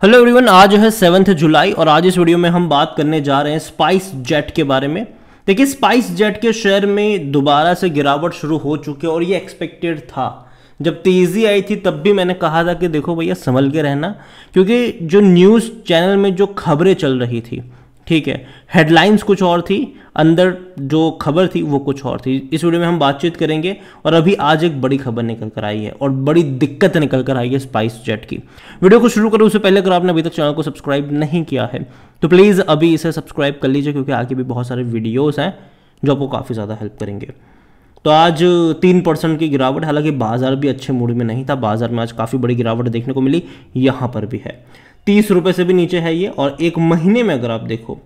Hello everyone, आज है 7 जुलाई और आज इस वीडियो में हम बात करने जा रहे हैं स्पाइस जेट के बारे में। देखिए, स्पाइस जेट के शेयर में दोबारा से गिरावट शुरू हो चुकी है और ये एक्सपेक्टेड था। जब तेज़ी आई थी तब भी मैंने कहा था कि देखो भैया संभल के रहना, क्योंकि जो न्यूज़ चैनल में जो खबरें चल रही थी, ठीक है, हेडलाइंस कुछ और थी, अंदर जो खबर थी वो कुछ और थी। इस वीडियो में हम बातचीत करेंगे और अभी आज एक बड़ी खबर निकल कर आई है और बड़ी दिक्कत निकल कर आई है स्पाइस जेट की। वीडियो को शुरू करें उससे पहले अगर आपने अभी तक चैनल को सब्सक्राइब नहीं किया है तो प्लीज़ अभी इसे सब्सक्राइब कर लीजिए, क्योंकि आगे भी बहुत सारे वीडियोज़ हैं जो आपको काफ़ी ज़्यादा हेल्प करेंगे। तो आज 3% की गिरावट, हालांकि बाजार भी अच्छे मूड में नहीं था, बाजार में आज काफ़ी बड़ी गिरावट देखने को मिली। यहाँ पर भी है 30 रुपये से भी नीचे है ये, और एक महीने में अगर आप देखो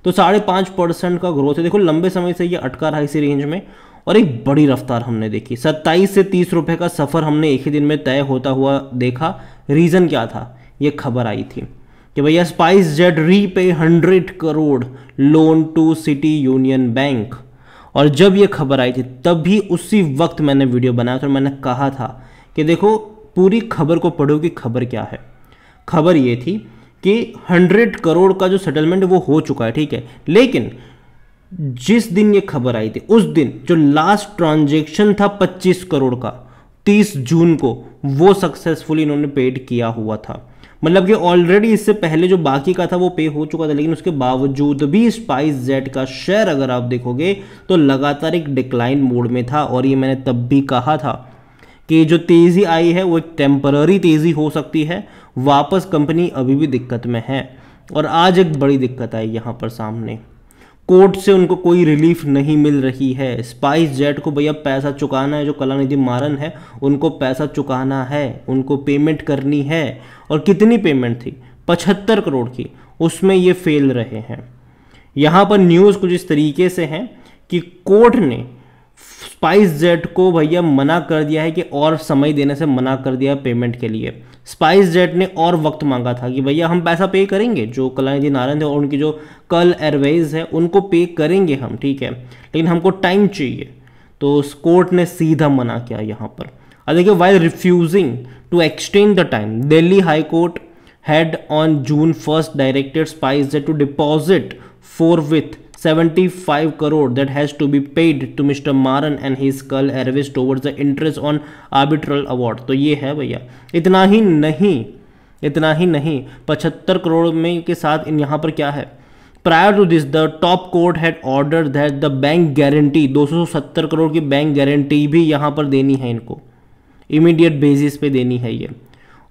तो 5.5% का ग्रोथ है। देखो लंबे समय से ये अटका रहा इसी रेंज में और एक बड़ी रफ्तार हमने देखी। 27 से 30 रुपये का सफ़र हमने एक ही दिन में तय होता हुआ देखा। रीज़न क्या था? ये खबर आई थी कि भैया SpiceJet repay 100 crore loan to City Union Bank. और जब ये खबर आई थी तब भी उसी वक्त मैंने वीडियो बनाया था और मैंने कहा था कि देखो पूरी खबर को पढ़ो कि खबर क्या है। खबर ये थी कि 100 करोड़ का जो सेटलमेंट वो हो चुका है, ठीक है, लेकिन जिस दिन ये खबर आई थी उस दिन जो लास्ट ट्रांजैक्शन था 25 करोड़ का, 30 जून को, वो सक्सेसफुली इन्होंने पेड किया हुआ था। मतलब कि ऑलरेडी इससे पहले जो बाकी का था वो पे हो चुका था, लेकिन उसके बावजूद भी स्पाइस जेट का शेयर अगर आप देखोगे तो लगातार एक डिक्लाइन मोड में था। और ये मैंने तब भी कहा था कि जो तेज़ी आई है वो एक टेम्पररी तेज़ी हो सकती है, वापस कंपनी अभी भी दिक्कत में है। और आज एक बड़ी दिक्कत आई यहाँ पर सामने, कोर्ट से उनको कोई रिलीफ नहीं मिल रही है। स्पाइस जेट को भैया पैसा चुकाना है, जो कलानिधि मारन है उनको पैसा चुकाना है, उनको पेमेंट करनी है। और कितनी पेमेंट थी? 75 करोड़ की, उसमें ये फेल रहे हैं। यहाँ पर न्यूज़ कुछ इस तरीके से है कि कोर्ट ने स्पाइस जेट को भैया मना कर दिया है कि और समय देने से मना कर दिया है पेमेंट के लिए। स्पाइस जेट ने और वक्त मांगा था कि भैया हम पैसा पे करेंगे, जो कलानिधि नारायण थे और उनकी जो कल एयरवेज है उनको पे करेंगे हम, ठीक है, लेकिन हमको टाइम चाहिए। तो कोर्ट ने सीधा मना किया यहाँ पर। अब देखिए, while refusing to extend the time, Delhi High Court had on June 1 directed SpiceJet to deposit forthwith 75 crore that has to be paid to Mr. Maran and his Skull Airways towards the interest on arbitral award। तो ये है भैया, इतना ही नहीं 75 करोड़ में के साथ इन यहाँ पर क्या है? Prior to this, the top court had ordered that the bank guarantee 270 crore की बैंक गारंटी भी यहाँ पर देनी है इनको, इमीडिएट बेसिस पे देनी है ये।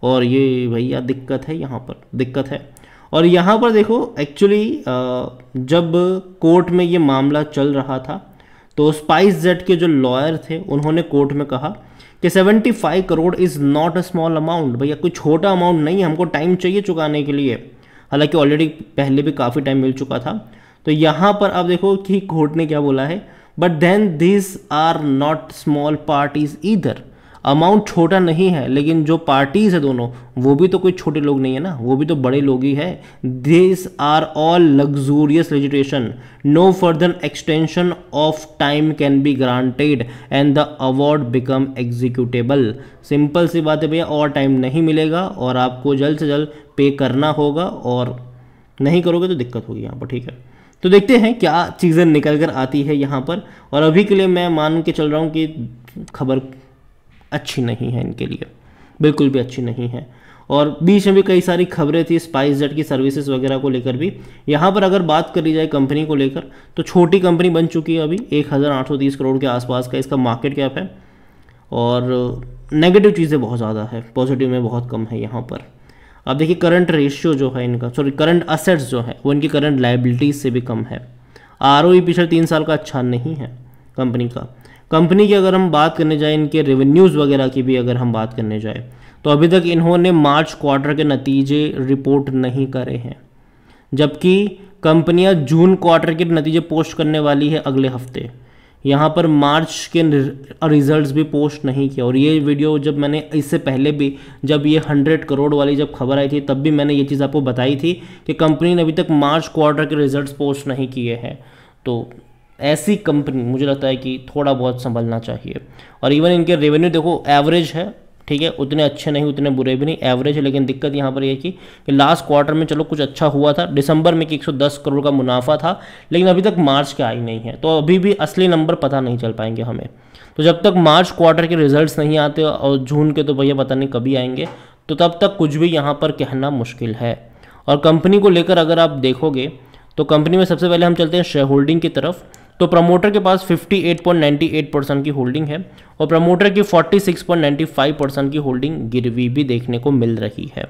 और ये भैया दिक्कत है, यहाँ पर दिक्कत है। और यहाँ पर देखो एक्चुअली जब कोर्ट में ये मामला चल रहा था तो स्पाइस जेट के जो लॉयर थे उन्होंने कोर्ट में कहा कि 75 crore is not a small amount. भैया कोई छोटा अमाउंट नहीं है, हमको टाइम चाहिए चुकाने के लिए। हालांकि ऑलरेडी पहले भी काफ़ी टाइम मिल चुका था। तो यहाँ पर अब देखो कि कोर्ट ने क्या बोला है, but then this are not small parties either. Amount छोटा नहीं है, लेकिन जो पार्टीज है दोनों वो भी तो कोई छोटे लोग नहीं है ना, वो भी तो बड़े लोग ही है। This are all luxurious legislation, no further extension of time can be granted and the award become executable. Simple सी बात है भैया, और टाइम नहीं मिलेगा और आपको जल्द से जल्द पे करना होगा, और नहीं करोगे तो दिक्कत होगी यहाँ पर, ठीक है। तो देखते हैं क्या चीज़ें निकल कर आती है यहाँ पर। और अभी के लिए मैं मान के चल रहा हूँ कि खबर अच्छी नहीं है इनके लिए, बिल्कुल भी अच्छी नहीं है। और बीच में भी कई सारी खबरें थी स्पाइस जेट की सर्विसेज वगैरह को लेकर भी। यहाँ पर अगर बात करी जाए कंपनी को लेकर तो छोटी कंपनी बन चुकी है अभी, 1830 करोड़ के आसपास का इसका मार्केट कैप है। और नेगेटिव चीज़ें बहुत ज़्यादा है, पॉजिटिव में बहुत कम है यहाँ पर। अब देखिए करंट रेशियो जो है इनका, करंट असेट्स जो है वो इनकी करंट लाइबिलिटीज़ से भी कम है। ROE पिछले 3 साल का अच्छा नहीं है कंपनी का। कंपनी की अगर हम बात करने जाए, इनके रेवेन्यूज़ वगैरह की भी अगर हम बात करने जाए तो अभी तक इन्होंने मार्च क्वार्टर के नतीजे रिपोर्ट नहीं करे हैं, जबकि कंपनियां जून क्वार्टर के नतीजे पोस्ट करने वाली है अगले हफ्ते। यहाँ पर मार्च के रिजल्ट्स भी पोस्ट नहीं किया। और ये वीडियो जब मैंने इससे पहले भी, जब ये 100 करोड़ वाली जब खबर आई थी तब भी मैंने ये चीज़ आपको बताई थी कि कंपनी ने अभी तक मार्च क्वार्टर के रिजल्ट्स पोस्ट नहीं किए हैं। तो ऐसी कंपनी मुझे लगता है कि थोड़ा बहुत संभलना चाहिए। और इवन इनके रेवेन्यू देखो एवरेज है, ठीक है, उतने अच्छे नहीं उतने बुरे भी नहीं, एवरेज है। लेकिन दिक्कत यहाँ पर ये कि लास्ट क्वार्टर में चलो कुछ अच्छा हुआ था, दिसंबर में कि 110 करोड़ का मुनाफा था, लेकिन अभी तक मार्च का आई नहीं है, तो अभी भी असली नंबर पता नहीं चल पाएंगे हमें। तो जब तक मार्च क्वार्टर के रिजल्ट्स नहीं आते और जून के तो भैया पता नहीं कभी आएंगे, तो तब तक कुछ भी यहाँ पर कहना मुश्किल है। और कंपनी को लेकर अगर आप देखोगे तो कंपनी में सबसे पहले हम चलते हैं शेयर होल्डिंग की तरफ। तो प्रमोटर के पास 58.98% की होल्डिंग है और प्रमोटर की 46.95% की होल्डिंग गिरवी भी देखने को मिल रही है।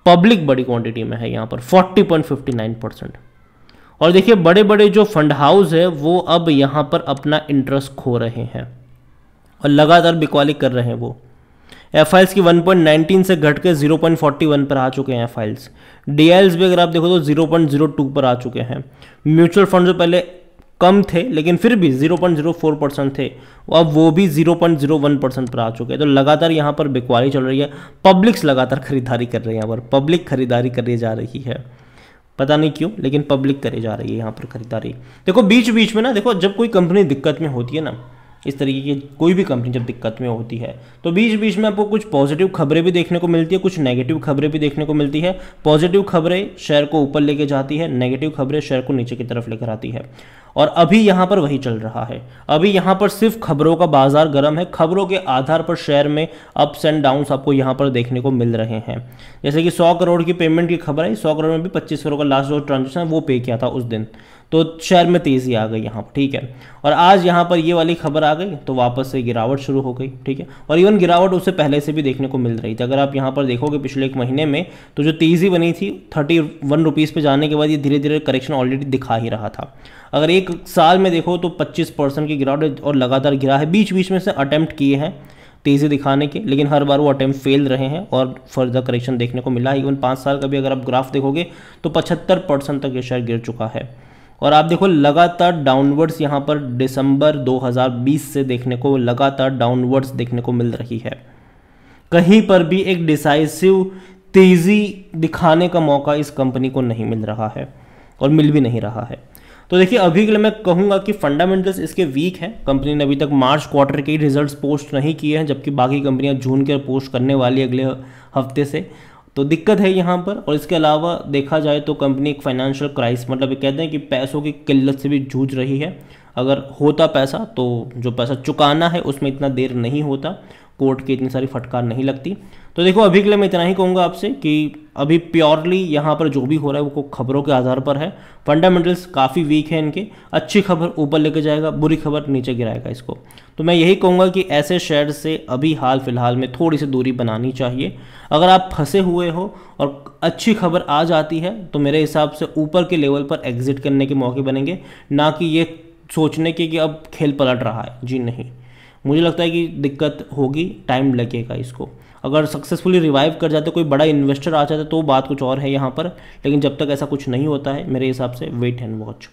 पब्लिक बड़ी क्वांटिटी में है यहाँ पर 40.59%। और देखिए बड़े बड़े जो फंड हाउस है वो अब यहाँ पर अपना इंटरेस्ट खो रहे हैं और लगातार बिकवाली कर रहे हैं। वो एफआईएल्स की 1.19 से घट के 0.41 पर आ चुके हैं एफआईएल्स। डीआईएल्स भी अगर आप देखो तो 0.02 पर आ चुके हैं। म्यूचुअल फंड जो पहले कम थे लेकिन फिर भी 0.04% थे, अब वो भी 0.01% पर आ चुके हैं। तो लगातार यहाँ पर बिकवाली चल रही है, पब्लिक्स लगातार खरीदारी कर रही है, यहाँ पर पब्लिक खरीदारी करी जा रही है, पता नहीं क्यों लेकिन पब्लिक करी जा रही है यहाँ पर खरीदारी। देखो बीच बीच में ना, देखो जब कोई कंपनी दिक्कत में होती है ना, इस तरीके की कोई भी कंपनी जब दिक्कत में होती है तो बीच बीच में आपको कुछ पॉजिटिव खबरें भी देखने को मिलती है, कुछ नेगेटिव खबरें भी देखने को मिलती है। पॉजिटिव खबरें शेयर को ऊपर लेके जाती है, नेगेटिव खबरें शेयर को नीचे की तरफ लेकर आती है। और अभी यहाँ पर वही चल रहा है। अभी यहाँ पर सिर्फ खबरों का बाजार गर्म है, खबरों के आधार पर शेयर में अप्स एंड डाउन्स आपको यहाँ पर देखने को मिल रहे हैं। जैसे कि 100 करोड़ की पेमेंट की खबर है, 100 करोड़ में भी 25 करोड़ का लास्ट जो ट्रांजेक्शन है वो पे किया था उस दिन, तो शेयर में तेज़ी आ गई यहाँ पर, ठीक है। और आज यहाँ पर ये वाली खबर आ गई तो वापस से गिरावट शुरू हो गई, ठीक है। और इवन गिरावट उससे पहले से भी देखने को मिल रही थी। अगर आप यहाँ पर देखोगे पिछले एक महीने में तो जो तेज़ी बनी थी 31 रुपीज़ पे जाने के बाद ये धीरे धीरे करेक्शन ऑलरेडी दिखा ही रहा था। अगर एक साल में देखो तो 25% की गिरावट और लगातार गिरा है। बीच बीच में से अटैम्प्ट किए हैं तेज़ी दिखाने के, लेकिन हर बार वो अटैम्प्ट फेल रहे हैं और फर्दर करेक्शन देखने को मिला है। इवन 5 साल का भी अगर आप ग्राफ देखोगे तो 75% तक ये शेयर गिर चुका है। और आप देखो लगातार डाउनवर्ड्स यहाँ पर दिसंबर 2020 से देखने को लगातार डाउनवर्ड्स देखने को मिल रही है। कहीं पर भी एक डिसाइसिव तेज़ी दिखाने का मौका इस कंपनी को नहीं मिल रहा है और मिल भी नहीं रहा है। तो देखिए अभी के लिए मैं कहूँगा कि फंडामेंटल्स इसके वीक हैं। कंपनी ने अभी तक मार्च क्वार्टर के रिजल्ट्स पोस्ट नहीं किए हैं, जबकि बाकी कंपनियां जून के पोस्ट करने वाली अगले हफ्ते से, तो दिक्कत है यहाँ पर। और इसके अलावा देखा जाए तो कंपनी एक फाइनेंशियल क्राइसिस, मतलब ये कहते हैं कि पैसों की किल्लत से भी जूझ रही है। अगर होता पैसा तो जो पैसा चुकाना है उसमें इतना देर नहीं होता, कोर्ट की इतनी सारी फटकार नहीं लगती। तो देखो अभी के लिए मैं इतना ही कहूँगा आपसे कि अभी प्योरली यहाँ पर जो भी हो रहा है वो खबरों के आधार पर है। फंडामेंटल्स काफ़ी वीक है इनके, अच्छी खबर ऊपर लेके जाएगा, बुरी खबर नीचे गिराएगा इसको। तो मैं यही कहूँगा कि ऐसे शेयर से अभी हाल फिलहाल में थोड़ी सी दूरी बनानी चाहिए। अगर आप फंसे हुए हो और अच्छी खबर आ जाती है तो मेरे हिसाब से ऊपर के लेवल पर एग्जिट करने के मौके बनेंगे, ना कि ये सोचने के कि अब खेल पलट रहा है। जी नहीं, मुझे लगता है कि दिक्कत होगी, टाइम लगेगा इसको। अगर सक्सेसफुली रिवाइव कर जाते, कोई बड़ा इन्वेस्टर आ जाता तो बात कुछ और है यहाँ पर, लेकिन जब तक ऐसा कुछ नहीं होता है मेरे हिसाब से वेट एंड वॉच।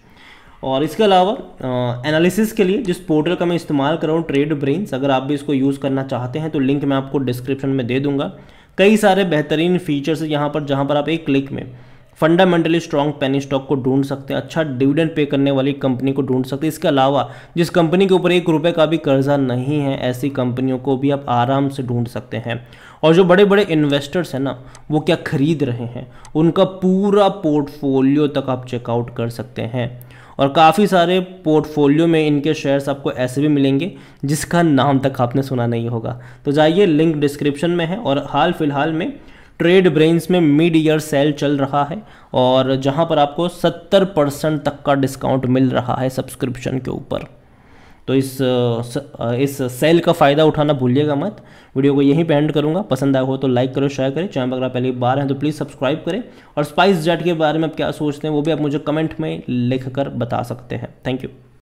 और इसके अलावा एनालिसिस के लिए जिस पोर्टल का मैं इस्तेमाल कर रहा हूँ ट्रेड ब्रेन्स, अगर आप भी इसको यूज़ करना चाहते हैं तो लिंक मैं आपको डिस्क्रिप्शन में दे दूंगा। कई सारे बेहतरीन फीचर्स हैं यहाँ पर, जहाँ पर आप एक क्लिक में फंडामेंटली स्ट्रॉन्ग पेनी स्टॉक को ढूंढ सकते हैं, अच्छा डिविडेंड पे करने वाली कंपनी को ढूंढ सकते हैं। इसके अलावा जिस कंपनी के ऊपर 1 रुपये का भी कर्जा नहीं है, ऐसी कंपनियों को भी आप आराम से ढूंढ सकते हैं। और जो बड़े बड़े इन्वेस्टर्स हैं ना, वो क्या खरीद रहे हैं, उनका पूरा पोर्टफोलियो तक आप चेकआउट कर सकते हैं। और काफ़ी सारे पोर्टफोलियो में इनके शेयर्स आपको ऐसे भी मिलेंगे जिसका नाम तक आपने सुना नहीं होगा। तो जाइए, लिंक डिस्क्रिप्शन में है। और हाल फिलहाल में ट्रेड ब्रेन्स में मिड ईयर सेल चल रहा है और जहां पर आपको 70% तक का डिस्काउंट मिल रहा है सब्सक्रिप्शन के ऊपर। तो इस सेल का फ़ायदा उठाना भूलिएगा मत। वीडियो को यहीं पे एंड करूंगा। पसंद आया हो तो लाइक करो, शेयर करें। चैनल पर अगर आप पहली बार हैं तो प्लीज़ सब्सक्राइब करें। और स्पाइस जेट के बारे में आप क्या सोचते हैं वो भी आप मुझे कमेंट में लिख कर बता सकते हैं। Thank you.